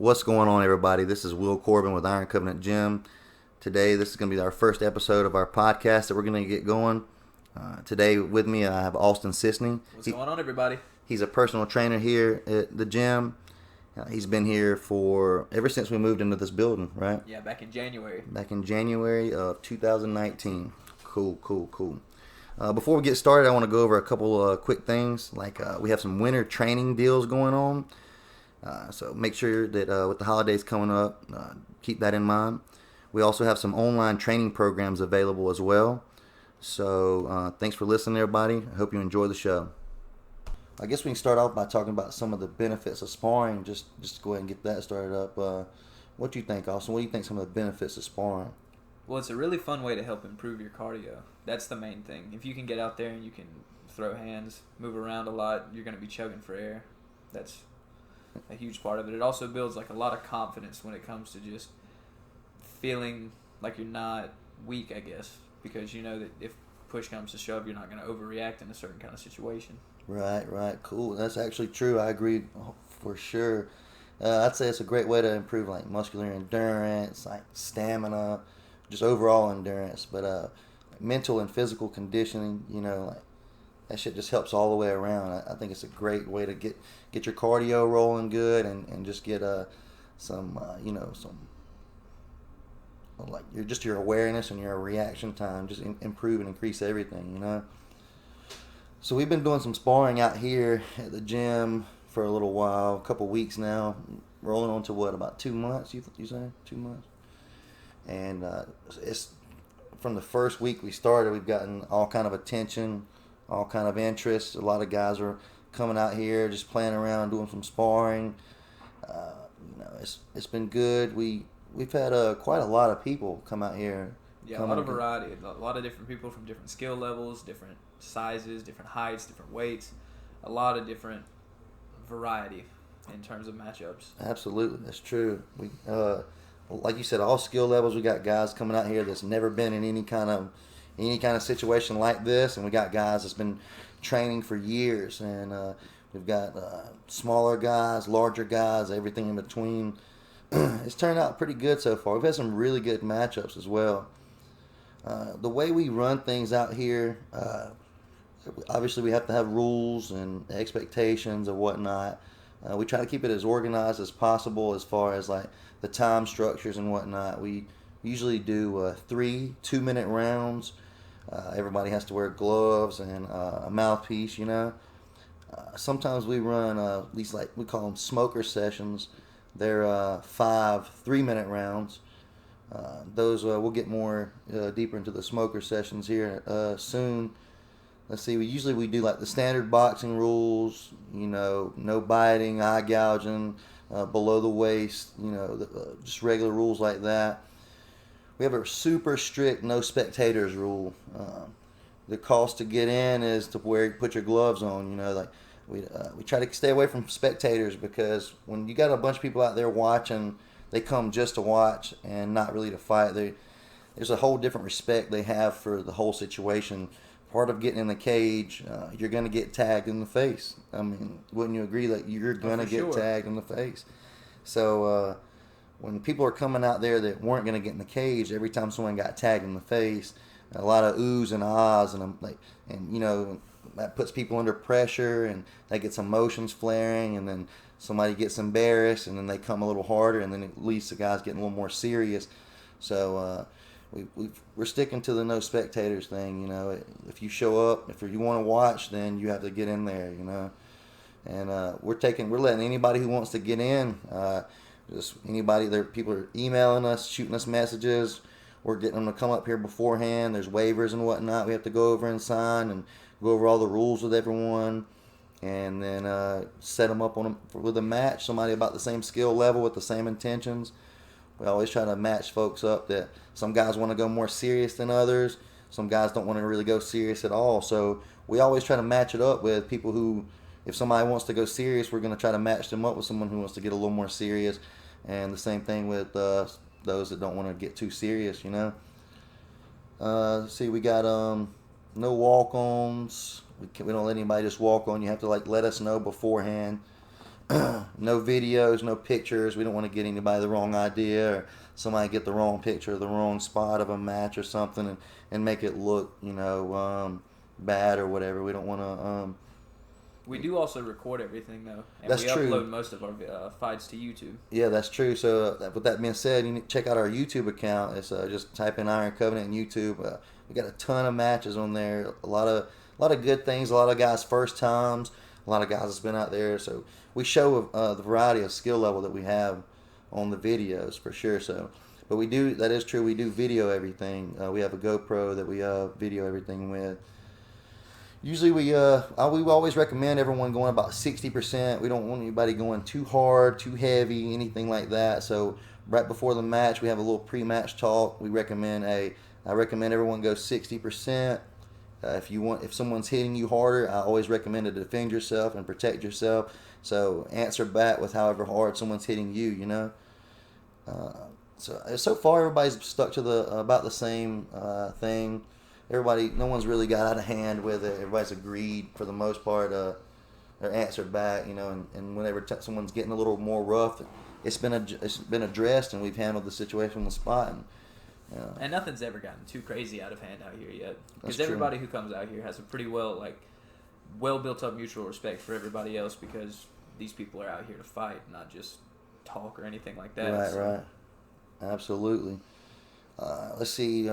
What's going on, everybody? This is Will Corbin with Iron Covenant Gym. Today, this is going to be our first episode of our podcast that we're going to get going. Today, with me, I have Austin Sisney. What's going on, everybody? He's a personal trainer here at the gym. He's been here ever since we moved into this building, right? Yeah, back in January. Back in January of 2019. Cool. Before we get started, I want to go over a couple quick things. We have some winter training deals going on. So make sure that with the holidays coming up, keep that in mind. We also have some online training programs available as well. So thanks for listening, everybody. I hope you enjoy the show. I guess we can start off by talking about some of the benefits of sparring. Just go ahead and get that started up. What do you think, Austin? What do you think some of the benefits of sparring? Well, it's a really fun way to help improve your cardio. That's the main thing. If you can get out there and you can throw hands, move around a lot, you're going to be chugging for air. That's a huge part of it. It also builds a lot of confidence when it comes to just feeling like you're not weak, I guess, because you know that if push comes to shove, you're not going to overreact in a certain kind of situation. Right. Cool. That's actually true. I agree for sure. I'd say it's a great way to improve muscular endurance, stamina, just overall endurance. But mental and physical conditioning, that shit just helps all the way around. I think it's a great way to get your cardio rolling good and just get some your awareness and your reaction time just improve and increase everything. So we've been doing some sparring out here at the gym for a little while, a couple weeks now, rolling on to about 2 months. You say 2 months, and it's from the first week we started. We've gotten all kind of attention, all kind of interest. A lot of guys are coming out here, just playing around, doing some sparring. It's been good. We've had quite a lot of people come out here. Yeah, a lot of variety. A lot of different people from different skill levels, different sizes, different heights, different weights. A lot of different variety in terms of matchups. Absolutely, that's true. We, like you said, all skill levels. We got guys coming out here that's never been in any kind of situation like this, and we got guys that's been training for years, and we've got smaller guys, larger guys, everything in between. It's turned out pretty good so far. We've had some really good matchups as well. The way we run things out here, obviously we have to have rules and expectations and whatnot. We try to keep it as organized as possible as far as the time structures and whatnot. We usually do 3 2-minute rounds. Everybody has to wear gloves and a mouthpiece, Sometimes we run at least we call them smoker sessions. They're 5 3-minute rounds. Those we'll get more deeper into the smoker sessions here soon. Let's see. We do the standard boxing rules. No biting, eye gouging, below the waist. Just regular rules like that. We have a super strict no spectators rule. The cost to get in is to put your gloves on. We try to stay away from spectators because when you got a bunch of people out there watching, they come just to watch and not really to fight. There's a whole different respect they have for the whole situation. Part of getting in the cage, you're going to get tagged in the face. I mean, wouldn't you agree that you're going to get tagged in the face? So when people are coming out there that weren't going to get in the cage, every time someone got tagged in the face, a lot of oohs and ahs, and that puts people under pressure, and they get some emotions flaring, and then somebody gets embarrassed, and then they come a little harder, and then at least the guy's getting a little more serious. So we're sticking to the no spectators thing. If you show up, if you want to watch, then you have to get in there. And we're letting anybody who wants to get in. Just anybody. People are emailing us, shooting us messages. We're getting them to come up here beforehand. There's waivers and whatnot we have to go over and sign and go over all the rules with everyone, and then set them up with a match. Somebody about the same skill level with the same intentions. We always try to match folks up. That some guys want to go more serious than others. Some guys don't want to really go serious at all. So we always try to match it up with people who, if somebody wants to go serious, we're going to try to match them up with someone who wants to get a little more serious. And the same thing with those that don't want to get too serious, See, we got no walk-ons. We don't let anybody just walk on. You have to let us know beforehand. no videos, no pictures. We don't want to get anybody the wrong idea or somebody get the wrong picture, the wrong spot of a match or something, and make it look, bad or whatever. We don't want to. We do also record everything though, and That's we true. upload most of our fights to YouTube. Yeah, that's true. So with that being said, you need to check out our YouTube account. It's just type in Iron Covenant in YouTube. We got a ton of matches on there. A lot of good things. A lot of guys first times. A lot of guys that's been out there. So we show the variety of skill level that we have on the videos for sure. So, but we do, that is true. We do video everything. We have a GoPro that we video everything with. Usually we always recommend everyone going about 60%. We don't want anybody going too hard, too heavy, anything like that. So right before the match, we have a little pre-match talk. I recommend everyone go 60%. If someone's hitting you harder, I always recommend to defend yourself and protect yourself. So answer back with however hard someone's hitting you. So far everybody's stuck to about the same thing. No one's really got out of hand with it. Everybody's agreed for the most part, or answered back, and whenever someone's getting a little more rough, it's been addressed, and we've handled the situation on the spot. And nothing's ever gotten too crazy out of hand out here yet, because That's everybody who comes out here has a pretty well built up mutual respect for everybody else, because these people are out here to fight, not just talk or anything like that. Right. Absolutely. Let's see.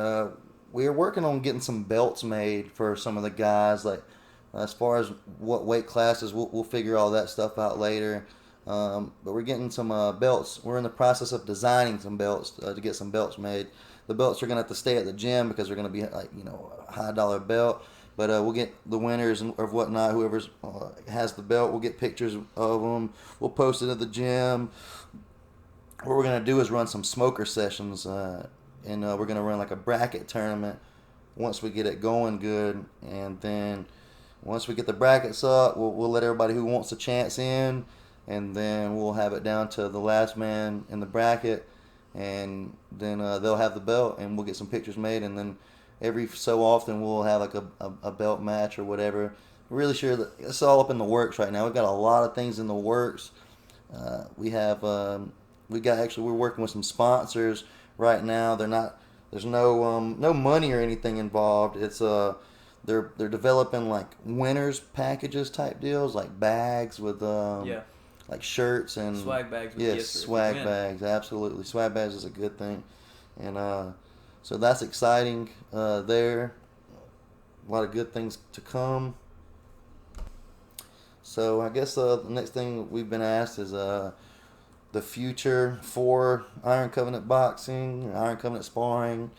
We are working on getting some belts made for some of the guys. Like as far as what weight classes, we'll figure all that stuff out later. But we're getting some belts. We're in the process of designing some belts to get some belts made. The belts are gonna have to stay at the gym because they're gonna be a high dollar belt. But we'll get the winners or whatnot. Whoever has the belt, we'll get pictures of them. We'll post it at the gym. What we're gonna do is run some smoker sessions. And we're going to run like a bracket tournament once we get it going good. And then once we get the brackets up, we'll let everybody who wants a chance in. And then we'll have it down to the last man in the bracket. And then they'll have the belt and we'll get some pictures made. And then every so often we'll have like a belt match or whatever. We're really sure that it's all up in the works right now. We've got a lot of things in the works. We're working with some sponsors. Right now, there's no money or anything involved. It's they're developing like winners packages type deals, like bags with like shirts and swag bags. Swag bags, absolutely. Swag bags is a good thing, and so that's exciting. There, a lot of good things to come. So I guess the next thing we've been asked is the future for Iron Covenant boxing, Iron Covenant sparring.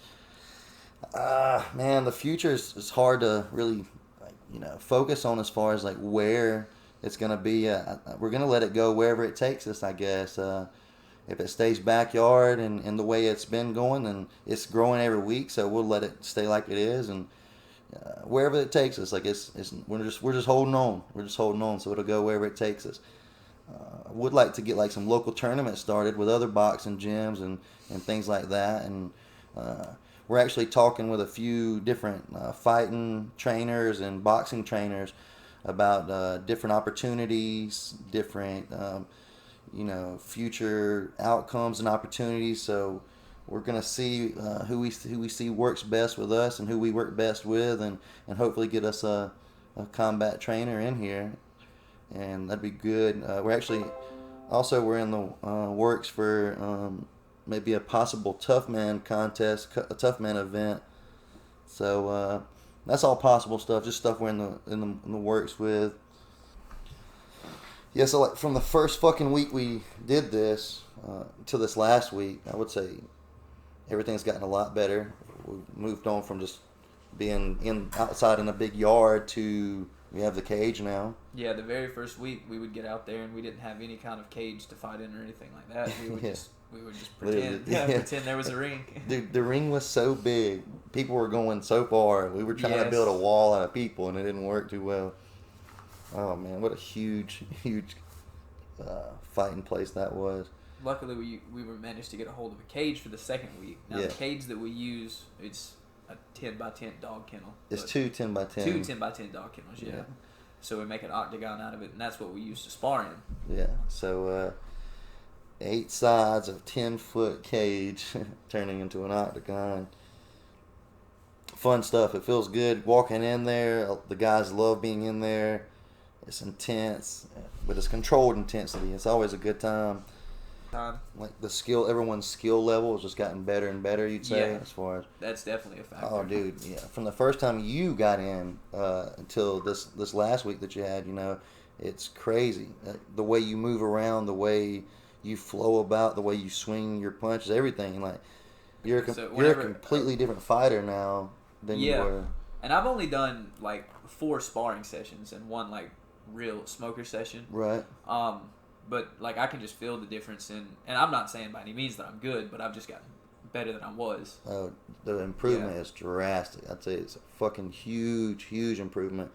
Man, the future is hard to really, focus on as far as like where it's gonna be. We're gonna let it go wherever it takes us, I guess. If it stays backyard and the way it's been going, then it's growing every week, so we'll let it stay like it is, and wherever it takes us, like we're just holding on. We're just holding on, so it'll go wherever it takes us. I would like to get like some local tournaments started with other boxing gyms and things like that. And we're actually talking with a few different fighting trainers and boxing trainers about different opportunities, different future outcomes and opportunities. So we're gonna see who we see works best with us and who we work best with, and hopefully get us a combat trainer in here. And that'd be good. We're in the works for maybe a possible tough man contest, a tough man event. So that's all possible stuff. Just stuff we're in the works with. Yeah. So like from the first fucking week we did this to this last week, I would say everything's gotten a lot better. We've moved on from just being outside in a big yard to we have the cage now. Yeah, the very first week we would get out there and we didn't have any kind of cage to fight in or anything like that. We would just pretend. Pretend there was a ring. Dude, the ring was so big. People were going so far. We were trying to build a wall out of people and it didn't work too well. Oh man, what a huge fighting place that was. Luckily we managed to get a hold of a cage for the second week. Now the cage that we use, it's a 10 by 10 dog kennel. It's two 10 by 10. Two 10 by 10 dog kennels, yeah. So we make an octagon out of it, and that's what we use to spar in. Yeah. So 8 sides of 10-foot cage turning into an octagon. Fun stuff. It feels good walking in there. The guys love being in there. It's intense, but it's controlled intensity. It's always a good time. Like everyone's skill level has just gotten better and better, you'd say, as far as... That's definitely a factor. Oh, dude, yeah. From the first time you got in until this last week that you had, it's crazy. The way you move around, the way you flow about, the way you swing your punches, everything. Like, you're a completely different fighter now than you were. And I've only done, like, 4 sparring sessions and 1, like, real smoker session. Right. But, like, I can just feel the difference and I'm not saying by any means that I'm good, but I've just gotten better than I was. Oh, the improvement is drastic. I'd say it's a fucking huge, huge improvement.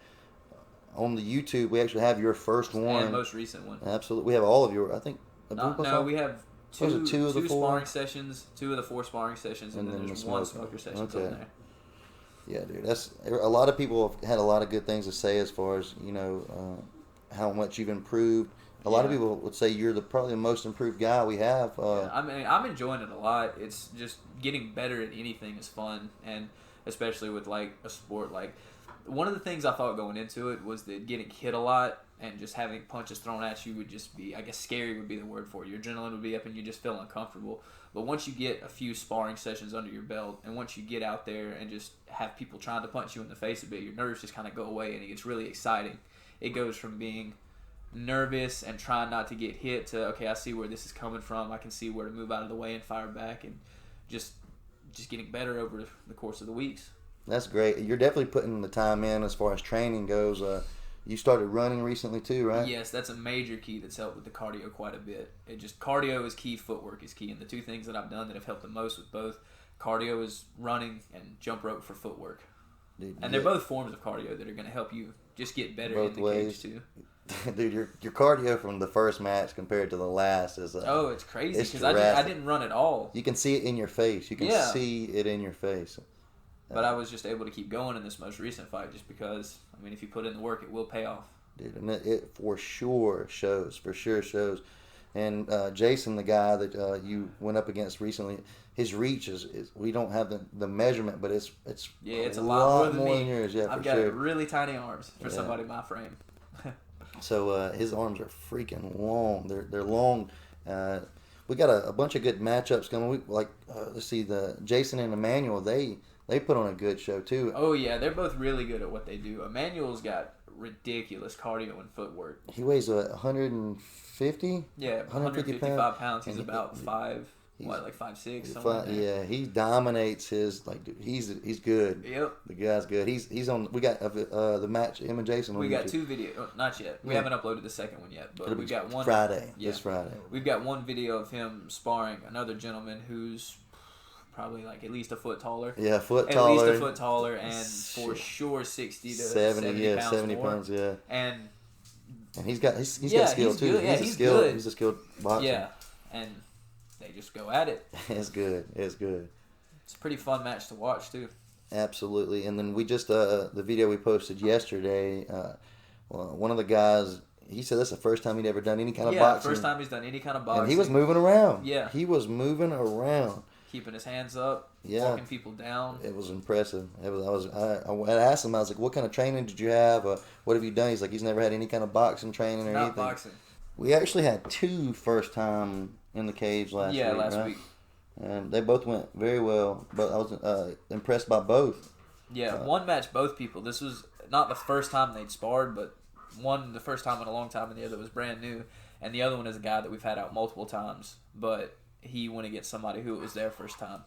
On the YouTube, we actually have your first one. And most recent one. Absolutely. We have all of your, I think. No, we have two of the 4 sparring sessions, 2 of the 4 sparring sessions, and then there's 1 smoker session in there. Yeah, dude. That's a lot of people have had a lot of good things to say as far as how much you've improved. A lot of people would say you're probably the most improved guy we have. I mean, I'm enjoying it a lot. It's just getting better at anything is fun, and especially with like a sport like. One of the things I thought going into it was that getting hit a lot and just having punches thrown at you would just be, I guess scary would be the word for it. Your adrenaline would be up and you just feel uncomfortable. But once you get a few sparring sessions under your belt and once you get out there and just have people trying to punch you in the face a bit, your nerves just kind of go away and it gets really exciting. It goes from being nervous and trying not to get hit to, okay, I see where this is coming from. I can see where to move out of the way and fire back, and just getting better over the course of the weeks. That's great. You're definitely putting the time in as far as training goes. You started running recently too, right? Yes, that's a major key that's helped with the cardio quite a bit. Cardio is key, footwork is key, and the 2 things that I've done that have helped the most with both cardio is running and jump rope for footwork. Dude, and they're both forms of cardio that are going to help you just get better in the cage too. Dude, your cardio from the first match compared to the last is it's crazy because I didn't run at all. You can see it in your face. You can see it in your face. But I was just able to keep going in this most recent fight just because, I mean, if you put in the work, it will pay off. Dude, and it for sure shows. And Jason, the guy that you went up against recently, his reach is we don't have the measurement, but it's a lot more than yours. Yeah, I've got really tiny arms for somebody my frame. So his arms are freaking long. They're long. We got a bunch of good matchups coming. Let's see, the Jason and Emmanuel, they put on a good show too. Oh yeah, they're both really good at what they do. Emmanuel's got ridiculous cardio and footwork. He weighs 150. Yeah, 155 pounds. He's about 5'6", something like that. Yeah, he dominates his dude, he's good. Yep, the guy's good. He's on. We got the match. Him and Jason. We got 2 videos. Not yet. We haven't uploaded the second one yet, but we got one Friday. Yeah, this Friday. We've got one video of him sparring another gentleman who's probably like at least a foot taller. Yeah, taller. At least a foot taller, and for sure 60 to 70 pounds 70 more. pounds, yeah. And he's got skill too. Good. Yeah, he's good. He's a skilled boxer. Yeah, and they just go at it. It's good. It's a pretty fun match to watch too. Absolutely. And then we just the video we posted yesterday. One of the guys, he said that's the first time he'd ever done any kind of boxing. First time he's done any kind of boxing. And he was moving around. Yeah, he was moving around. Keeping his hands up, walking people down. It was impressive. I asked him, I was like, what kind of training did you have? What have you done? He's like, he's never had any kind of boxing training or anything. Not boxing. We actually had 2 first time in the cage last week. Yeah, last week. And they both went very well, but I was impressed by both. Yeah, one match, both people. This was not the first time they'd sparred, but one the first time in a long time, and the other was brand new. And the other one is a guy that we've had out multiple times, but he went against somebody who it was their first time.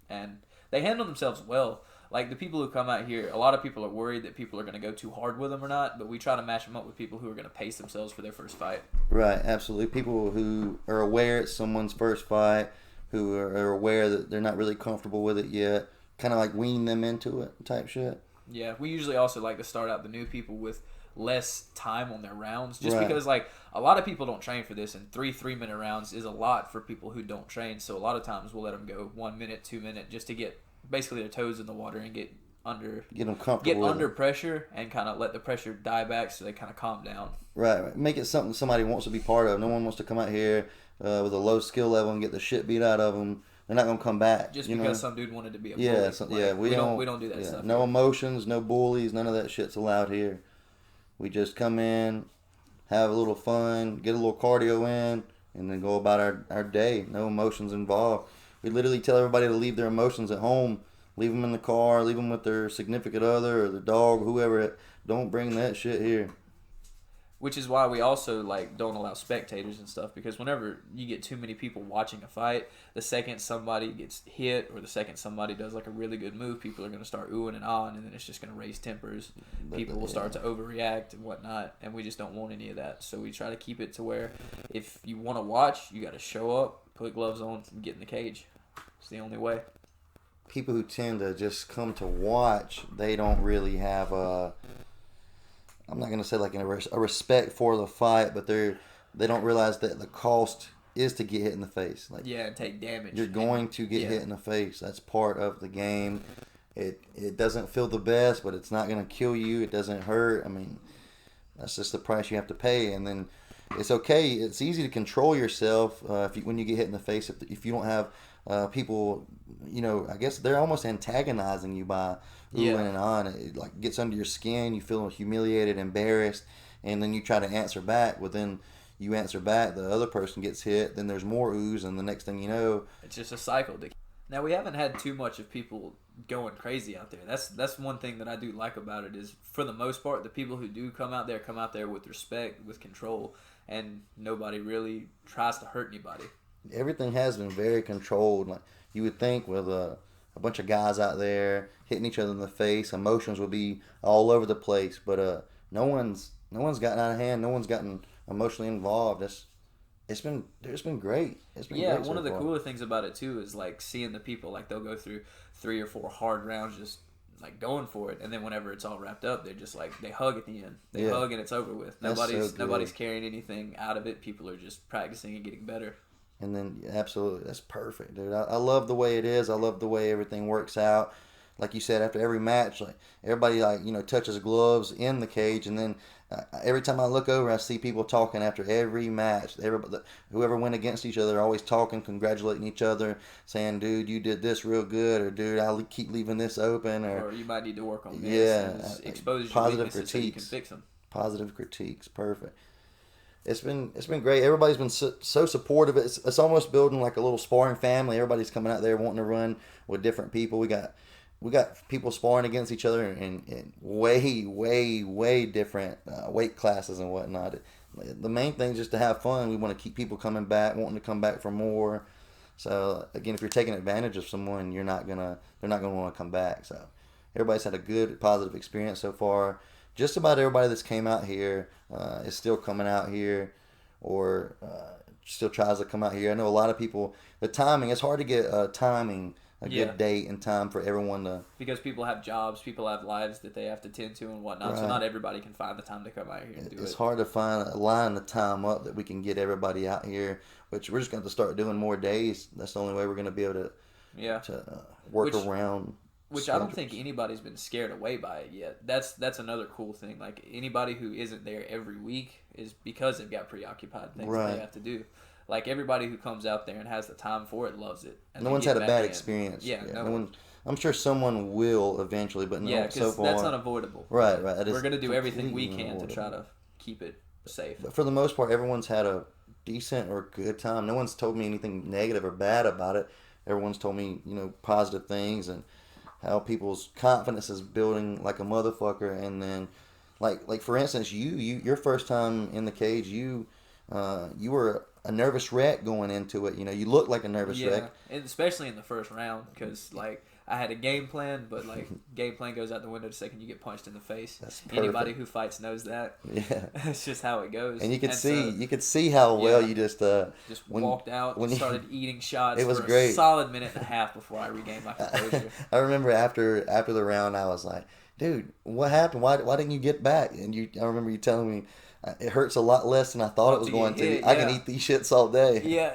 And they handle themselves well. Like, the people who come out here, a lot of people are worried that people are going to go too hard with them or not, but we try to match them up with people who are going to pace themselves for their first fight. Right, absolutely. People who are aware it's someone's first fight, who are aware that they're not really comfortable with it yet, kind of like wean them into it type shit. Yeah, we usually also like to start out the new people with less time on their rounds, just because like a lot of people don't train for this, and 3-minute rounds is a lot for people who don't train. So a lot of times we'll let them go 1 minute, 2 minute, just to get basically their toes in the water and get under Get them comfortable. get with under it. pressure and kind of let the pressure die back so they kind of calm down. Right. Make it something somebody wants to be part of. No one wants to come out here with a low skill level and get the shit beat out of them. They're not gonna come back. Just you because know? some dude wanted to be a Yeah, bully. so, Like, yeah. we don't do that yeah, stuff. No here. emotions, no bullies, none of that shit's allowed here. We just come in, have a little fun, get a little cardio in, and then go about our day. No emotions involved. We literally tell everybody to leave their emotions at home. Leave them in the car, leave them with their significant other or their dog, whoever. Don't bring that shit here. Which is why we also like don't allow spectators and stuff, because whenever you get too many people watching a fight, the second somebody gets hit or the second somebody does like a really good move, people are going to start oohing and ahhing, and then it's just going to raise tempers. People will start to overreact and whatnot, and we just don't want any of that. So we try to keep it to where if you want to watch, you got to show up, put gloves on, and get in the cage. It's the only way. People who tend to just come to watch, they don't really have a, I'm not gonna say like a respect for the fight, but they don't realize that the cost is to get hit in the face. Like Yeah, and take damage. you're going to get hit in the face. That's part of the game. It doesn't feel the best, but it's not gonna kill you. It doesn't hurt. I mean, that's just the price you have to pay. And then it's okay. It's easy to control yourself when you get hit in the face. If you don't have people, you know, I guess they're almost antagonizing you by oohing and on. It like gets under your skin. You feel humiliated, embarrassed, and then you try to answer back. Well, then you answer back. The other person gets hit. Then there's more oohs, and the next thing you know, it's just a cycle. Now we haven't had too much of people going crazy out there. That's one thing that I do like about it is, for the most part, the people who do come out there with respect, with control, and nobody really tries to hurt anybody. Everything has been very controlled. Like you would think, with a bunch of guys out there hitting each other in the face, emotions would be all over the place. But no one's gotten out of hand. No one's gotten emotionally involved. It's been great. It's been great one so of the far. cooler things about it too is like seeing the people, like they'll go through 3 or 4 hard rounds just like going for it, and then whenever it's all wrapped up, they're just like they hug at the end. They hug and it's over with. That's so good. Nobody's carrying anything out of it. People are just practicing and getting better. And then absolutely, that's perfect, dude. I love the way it is. I love the way everything works out. Like you said, after every match, like everybody touches gloves in the cage, and then every time I look over, I see people talking after every match. Whoever went against each other, are always talking, congratulating each other, saying, "Dude, you did this real good," or "Dude, I'll keep leaving this open," or you might need to work on this. Yeah, expose your positive weaknesses so you can critiques. fix them. Positive critiques, perfect. It's been great. Everybody's been so supportive. It's almost building like a little sparring family. Everybody's coming out there wanting to run with different people. We got people sparring against each other in way different weight classes and whatnot. The main thing is just to have fun. We want to keep people coming back, wanting to come back for more. So again, if you're taking advantage of someone, they're not gonna want to come back. So everybody's had a good, positive experience so far. Just about everybody that's came out here is still coming out here, or still tries to come out here. I know a lot of people. The timing, it's hard to get timing. Good date and time for everyone to... Because people have jobs, people have lives that they have to tend to and whatnot, so not everybody can find the time to come out here and do it. It's hard to line the time up that we can get everybody out here, which we're just going to start doing more days. That's the only way we're going to be able to work around. Which I don't think anybody's been scared away by it yet. That's another cool thing. Like, anybody who isn't there every week is because they've got preoccupied things that they have to do. Like, everybody who comes out there and has the time for it loves it. And no one's had a bad experience. Yeah, no one. I'm sure someone will eventually, but so far that's unavoidable. Right. We're going to do everything we can to try to keep it safe. But for the most part, everyone's had a decent or good time. No one's told me anything negative or bad about it. Everyone's told me, positive things and how people's confidence is building like a motherfucker. And then, like for instance, your first time in the cage, you were a nervous wreck going into it. You looked like a nervous wreck. And especially in the first round, because like I had a game plan, but like game plan goes out the window the second you get punched in the face. That's perfect. Anybody who fights knows that. Yeah, it's just how it goes. And you could see how well you just walked out and started eating shots. It was for great. A solid minute and a half before I regained my composure. I remember after the round, I was like, "Dude, what happened? Why didn't you get back?" And I remember you telling me, It hurts a lot less than I thought it was To get going to. hit, I can yeah. eat these shits all day. Yeah.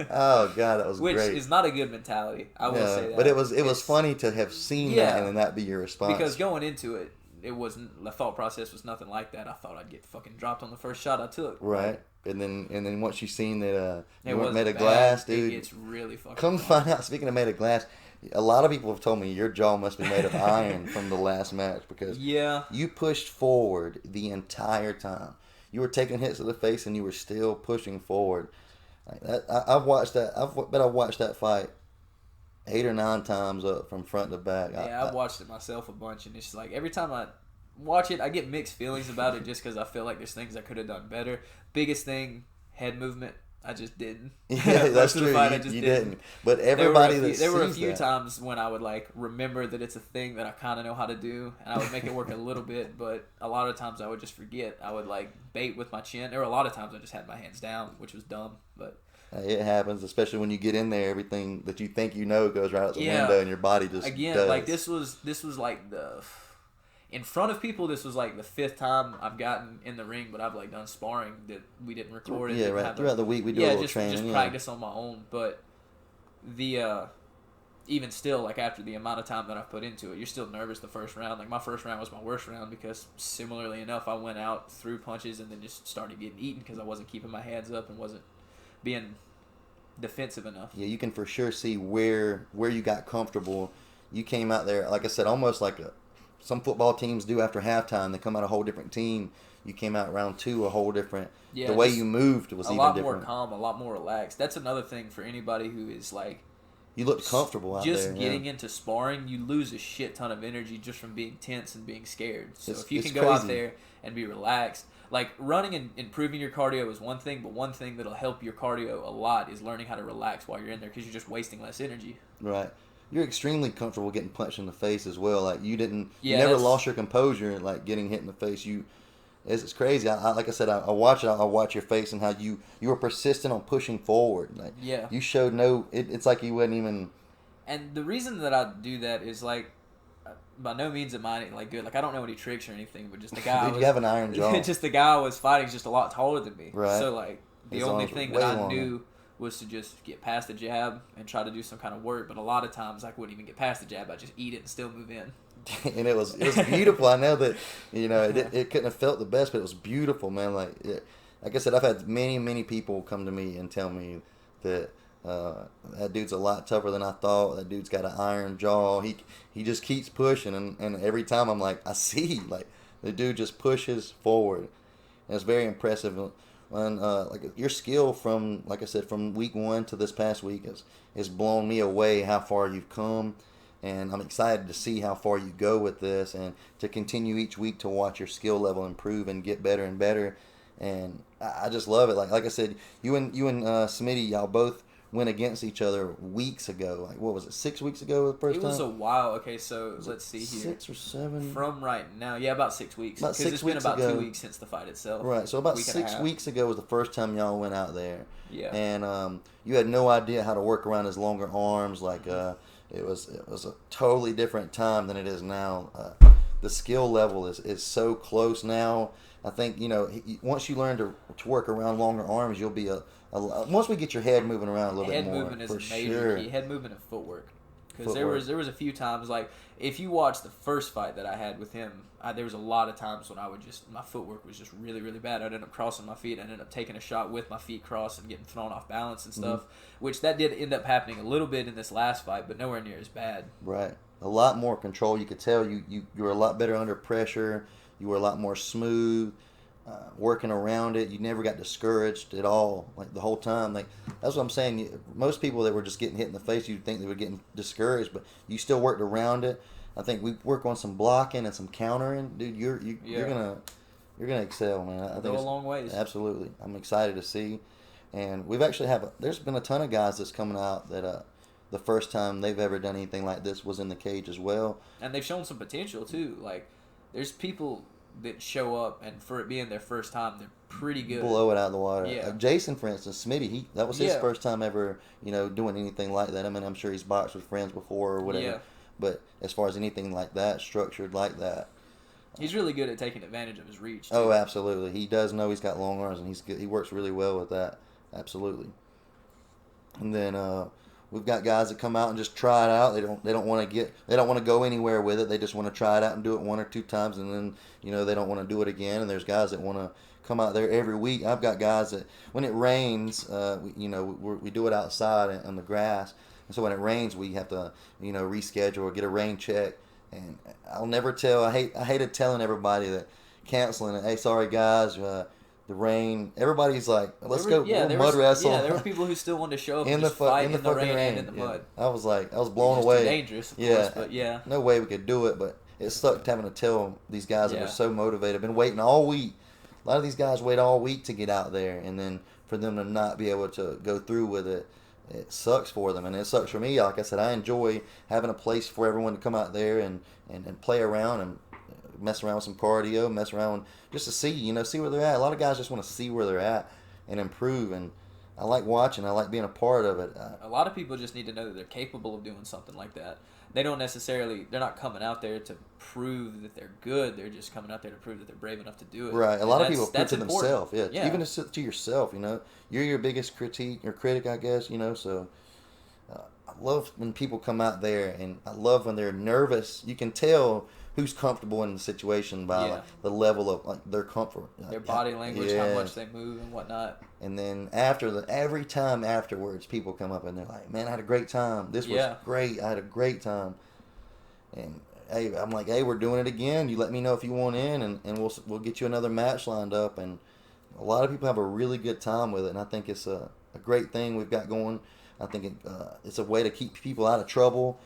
Oh God, that was Which great. is not a good mentality. I will say that. But it was It's- funny to have seen Yeah. that and then that be your response. Because going into it, it wasn't, the thought process was nothing like that. I thought I'd get fucking dropped on the first shot I took. Right. And then once you seen that It you went wasn't made of bad. glass, dude. It's really fucking Come fun. find out. Speaking of made of glass, a lot of people have told me your jaw must be made of iron from the last match because Yeah. you pushed forward the entire time. You were taking hits to the face and you were still pushing forward. Like that, I've watched that. I've watched that fight 8 or 9 times up from front to back. Yeah, I've watched it myself a bunch, and it's like every time I watch it, I get mixed feelings about it just because I feel like there's things I could have done better. Biggest thing, head movement. I just didn't. Yeah, that's Most of the true. fight, I You, just you didn't. didn't. But everybody there were a sees few that. times when I would like remember that it's a thing that I kind of know how to do, and I would make it work a little bit. But a lot of times I would just forget. I would like bait with my chin. There were a lot of times I just had my hands down, which was dumb. But It happens, especially when you get in there. Everything that you think you know goes right out the Yeah. window, and your body just again, does. like this was like the in front of people. This was like the 5th time I've gotten in the ring, but I've like done sparring that we didn't record. Yeah, didn't right. have Throughout the week, we do a little just training. Yeah. practice on my own. But the even still, like after the amount of time that I've put into it, you're still nervous the first round. Like my first round was my worst round because similarly enough, I went out, threw punches, and then just started getting eaten because I wasn't keeping my hands up and wasn't being defensive enough. Yeah, you can for sure see where you got comfortable. You came out there, like I said, almost like some football teams do after halftime. They come out a whole different team. You came out round 2 a whole different. Yeah, the way just you moved was a even lot different. more calm, a lot more relaxed. That's another thing for anybody who is like You looked comfortable out just there. getting into sparring. You lose a shit ton of energy just from being tense and being scared. So It's- if you it's can go out crazy. there and be relaxed, like running and improving your cardio is one thing, but one thing that'll help your cardio a lot is learning how to relax while you're in there because you're just wasting less energy. Right. You're extremely comfortable getting punched in the face as well. Like you didn't, Yeah, you never that's- lost your composure. Like getting hit in the face, it's crazy. Like I said, I watch it. I watch your face and how you were persistent on pushing forward. Like Yeah. you showed no. It's like you wouldn't even. And the reason that I do that is like, by no means am I like good. Like I don't know any tricks or anything, but just the guy. Dude, you have an iron jaw. Just the guy I was fighting is just a lot taller than me. Right. So like the His only arms were thing way that I longer. knew was to just get past the jab and try to do some kind of work. But a lot of times I wouldn't even get past the jab. I just eat it and still move in. And it was beautiful. I know that it couldn't have felt the best, but it was beautiful, man. Like I said, I've had many people come to me and tell me that that dude's a lot tougher than I thought. That dude's got an iron jaw. He just keeps pushing, and every time I'm like, I see, like the dude just pushes forward, and it's very impressive. And like your skill from, like I said, from week 1 to this past week has blown me away. How far you've come. And I'm excited to see how far you go with this and to continue each week to watch your skill level improve and get better and better. And I just love it. Like I said, you and Smitty, y'all both went against each other weeks ago. Like, what was it, 6 weeks ago the first It time? was a while. Okay, so let's see here. 6 or 7? From right now, yeah, about 6 weeks. About 'Cause 6 it's been weeks about ago. 2 weeks since the fight itself. Right, so about Week and a 6 half. weeks ago was the first time y'all went out there. Yeah. And you had no idea how to work around his longer arms. Like it was a totally different time than it is now. The skill level is so close now. I think once you learn to work around longer arms, you'll be once we get your head moving around a little Head bit more. movement is for a major sure. key. Head movement and footwork. Because Footwork. there was a few times, like, if you watch the first fight that I had with him, there was a lot of times when my footwork was just really, really bad. I'd end up crossing my feet. I'd end up taking a shot with my feet crossed and getting thrown off balance and stuff, which that did end up happening a little bit in this last fight, but nowhere near as bad. Right. A lot more control. You could tell you were a lot better under pressure. You were a lot more smooth. Working around it, you never got discouraged at all. Like the whole time, like that's what I'm saying. Most people that were just getting hit in the face, you'd think they were getting discouraged, but you still worked around it. I think we work on some blocking and some countering, dude. You're gonna excel, man. I think Go a it's- long ways. Absolutely, I'm excited to see. And we've actually there's been a ton of guys that's coming out that the first time they've ever done anything like this was in the cage as well. And they've shown some potential, too. Like, there's people that show up, and for it being their first time, they're pretty good. Blow it out of the water. Yeah. Jason, for instance, Smitty, that was his Yeah. first time ever, doing anything like that. I mean, I'm sure he's boxed with friends before or whatever. Yeah. But as far as anything like that, structured like that, He's really good at taking advantage of his reach, too. Oh, absolutely. He does know he's got long arms, and he's good. He works really well with that. Absolutely. And then we've got guys that come out and just try it out. They don't want to go anywhere with it. They just want to try it out and do it 1 or 2 times, and then they don't want to do it again. And there's guys that want to come out there every week. I've got guys that when it rains, we do it outside on the grass, and so when it rains, we have to reschedule or get a rain check. And I'll never tell. I hated telling everybody that canceling it. Hey, sorry guys. The rain. Everybody's like, let's go mud wrestle. Yeah, there were people who still wanted to show up and just fight in the rain and in the mud. I was blown away. Too dangerous, of course, but yeah. No way we could do it, but it sucked having to tell these guys that were so motivated. Been waiting all week. A lot of these guys wait all week to get out there, and then for them to not be able to go through with it, it sucks for them, and it sucks for me. Like I said, I enjoy having a place for everyone to come out there and play around and mess around with some cardio, mess around just to see where they're at. A lot of guys just want to see where they're at and improve, and I like watching. I like being a part of it. A lot of people just need to know that they're capable of doing something like that. They're not coming out there to prove that they're good. They're just coming out there to prove that they're brave enough to do it. Right. A lot of people prove to themselves. Yeah. Even to yourself, You're your biggest critic, I guess, so I love when people come out there, and I love when they're nervous. You can tell who's comfortable in the situation by the level of their comfort, their body language, how much they move and whatnot. And then every time afterwards, people come up and they're like, "Man, I had a great time. This was great. I had a great time." And hey, I'm like, "Hey, we're doing it again. You let me know if you want in, and we'll get you another match lined up." And a lot of people have a really good time with it, and I think it's a great thing we've got going. I think it's a way to keep people out of trouble.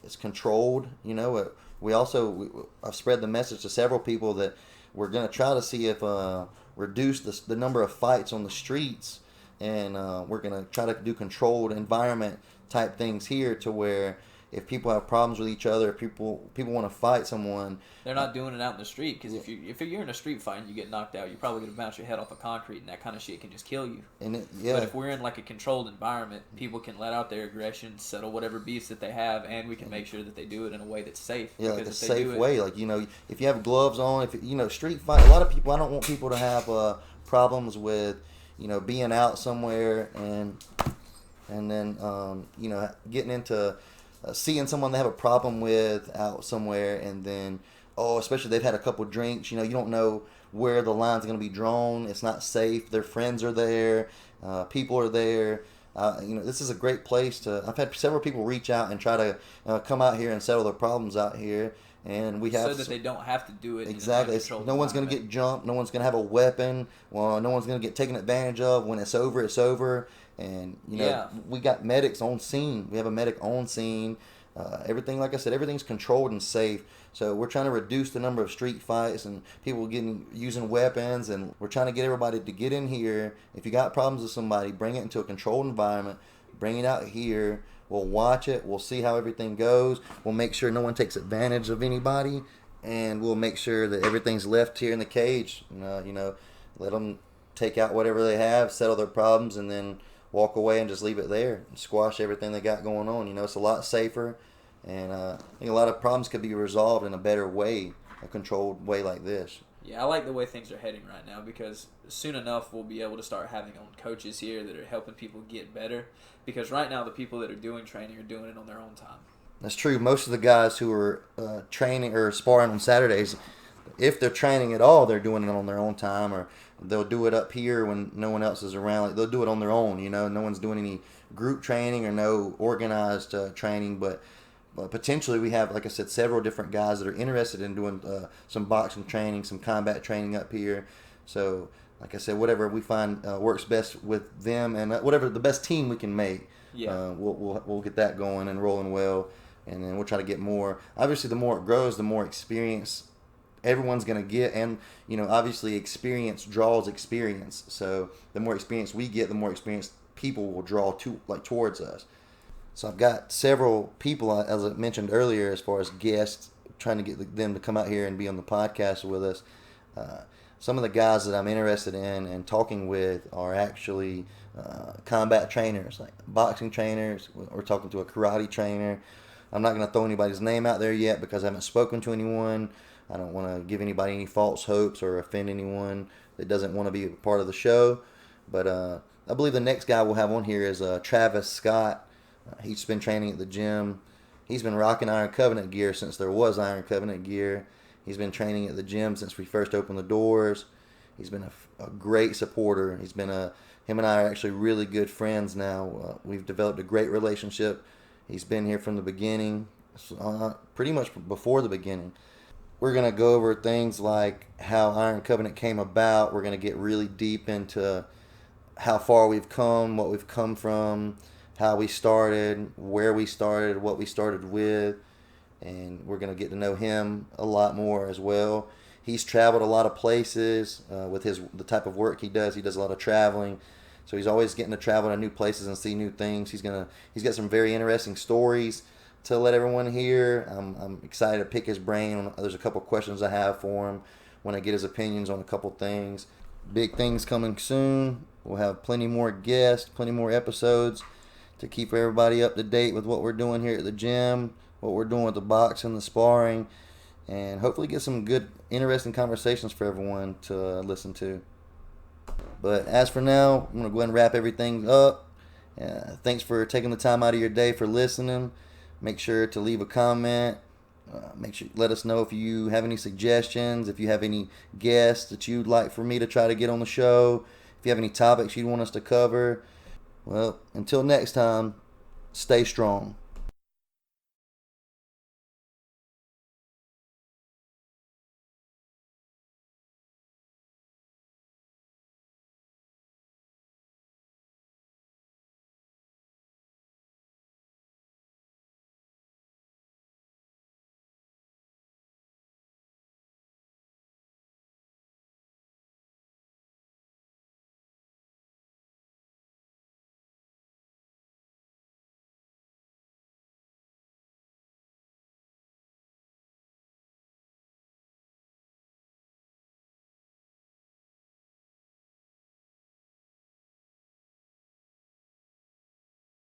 It's controlled, I've spread the message to several people that we're going to try to see if reduce the number of fights on the streets, and we're going to try to do controlled environment type things here to where if people have problems with each other, people want to fight someone. They're not doing it out in the street, because if you're in a street fight and you get knocked out, you're probably going to bounce your head off of concrete, and that kind of shit can just kill you. But if we're in like a controlled environment, people can let out their aggression, settle whatever beefs that they have, and we can make sure that they do it in a way that's safe. Yeah, like a safe way. Like, if you have gloves on, street fight, a lot of people, I don't want people to have problems with, being out somewhere and then, getting into seeing someone they have a problem with out somewhere, and then, especially they've had a couple drinks, you don't know where the line's going to be drawn. It's not safe. Their friends are there. People are there. This is a great place I've had several people reach out and try to come out here and settle their problems out here. And we have so that they don't have to do it. Exactly. No one's going to get jumped. No one's going to have a weapon. Well, no one's going to get taken advantage of. When it's over, it's over. And we got medics on scene. We have a medic on scene. Everything, like I said, everything's controlled and safe. So we're trying to reduce the number of street fights and people using weapons. And we're trying to get everybody to get in here. If you got problems with somebody, bring it into a controlled environment. Bring it out here. We'll watch it. We'll see how everything goes. We'll make sure no one takes advantage of anybody, and we'll make sure that everything's left here in the cage. Let them take out whatever they have, settle their problems, and then walk away and just leave it there and squash everything they got going on. It's a lot safer, and I think a lot of problems could be resolved in a better way, a controlled way like this. Yeah, I like the way things are heading right now, because soon enough we'll be able to start having own coaches here that are helping people get better, because right now the people that are doing training are doing it on their own time. That's true. Most of the guys who are training or sparring on Saturdays, if they're training at all, they're doing it on their own time, or they'll do it up here when no one else is around. Like, they'll do it on their own. No one's doing any group training or no organized training, but potentially we have, like I said, several different guys that are interested in doing some boxing training, some combat training up here. So, like I said, whatever we find works best with them, and whatever the best team we can make, we'll get that going and rolling well, and then we'll try to get more. Obviously, the more it grows, the more experience everyone's going to get, and obviously experience draws experience. So the more experience we get, the more experience people will draw towards us. So I've got several people, as I mentioned earlier, as far as guests, trying to get them to come out here and be on the podcast with us. Some of the guys that I'm interested in and talking with are actually combat trainers, like boxing trainers. We're talking to a karate trainer. I'm not going to throw anybody's name out there yet because I haven't spoken to anyone. I don't want to give anybody any false hopes or offend anyone that doesn't want to be a part of the show. But I believe the next guy we'll have on here is Travis Scott. He's been training at the gym. He's been rocking Iron Covenant gear since there was Iron Covenant gear. He's been training at the gym since we first opened the doors. He's been a great supporter. Him and I are actually really good friends now. We've developed a great relationship. He's been here from the beginning, pretty much before the beginning. We're going to go over things like how Iron Covenant came about. We're going to get really deep into how far we've come, what we've come from, how we started, where we started, what we started with, and we're going to get to know him a lot more as well. He's traveled a lot of places with the type of work he does. He does a lot of traveling, so he's always getting to travel to new places and see new things. He's got some very interesting stories to let everyone hear. I'm excited to pick his brain. There's a couple questions I have for him when I get his opinions on a couple things. Big things coming soon. We'll have plenty more guests, plenty more episodes to keep everybody up to date with what we're doing here at the gym, what we're doing with the boxing, the sparring, and hopefully get some good, interesting conversations for everyone to listen to. But as for now, I'm going to go ahead and wrap everything up. Thanks for taking the time out of your day for listening. Make sure to leave a comment. Make sure let us know if you have any suggestions, if you have any guests that you'd like for me to try to get on the show, if you have any topics you'd want us to cover. Well, until next time, stay strong.